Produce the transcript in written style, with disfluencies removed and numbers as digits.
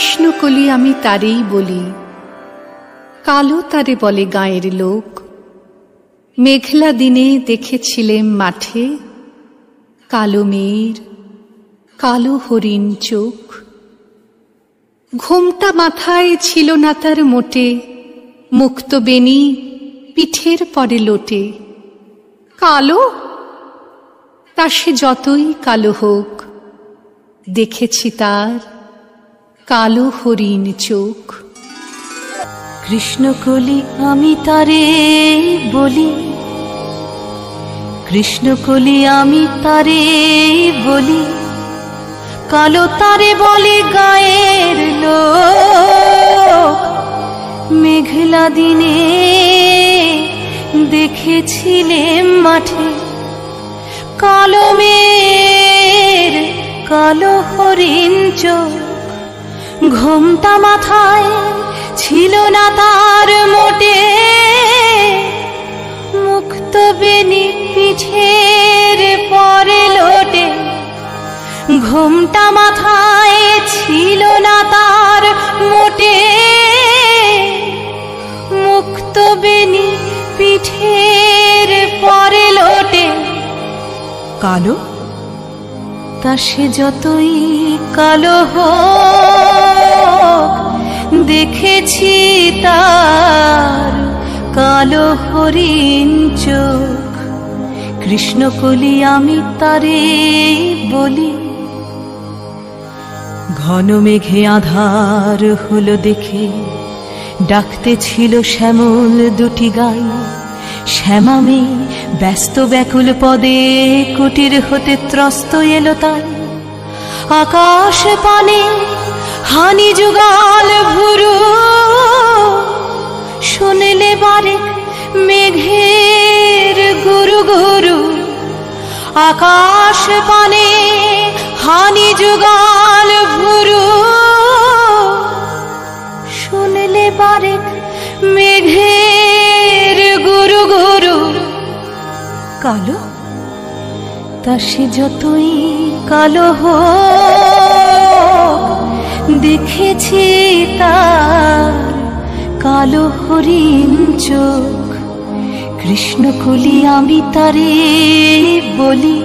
কৃষ্ণকলি আমি তারেই বলি, কালো তারে বলে গাঁয়ের লোক। মেঘলা দিনে দেখেছিলেম মাঠে, কালো মেয়ের কালো হরিণ চোখ। ঘোমটা মাথায় ছিল না তার মোটে, মুক্ত বেনি পিঠের পরে লোটে। কালো, তা সে যতই কালো হোক, দেখেছি তার কালো হরিণ চোখ। কৃষ্ণকলি আমি তারে বলি, কৃষ্ণকলি আমি তারে বলি, কালো তারে বলে গায়ের লোক। মেঘলা দিনে দেখেছিলেম মাঠে, কালো মেয়ের কালো হরিণ চোখ। ঘোমটা মাথায় ছিল না তার মোটে, মুক্ত বেনি পিঠের পরে লোটে। ঘোমটা মাথায় ছিল না তার মোটে, মুক্ত বেনি পিঠের পরে লোটে। কালো, তা সে যতই কালো হোক, দেখেছি তার কালো হরিণ চোখ। কৃষ্ণকলি আমি তারে বলি। ঘন মেঘে আধার হলো দেখে, ডাকতে ছিল শ্যামল দুটি গাই। শ্যামা মেয়ে ব্যস্ত ব্যাকুল পদে, কুটির হতে ত্রস্ত এলো তাই। আকাশ পানে হানি যুগাল ভুরু, শুনলে বারেক মেঘের গুরু গুরু। আকাশ পানে হানি যুগাল ভুরু, শুনলে বারেক মেঘের গুরু গুরু। কালো, তা সে যতই কালো হোক, দেখেছি তার কালো হরিণ চোখ। কৃষ্ণকলি আমি তারে বলি।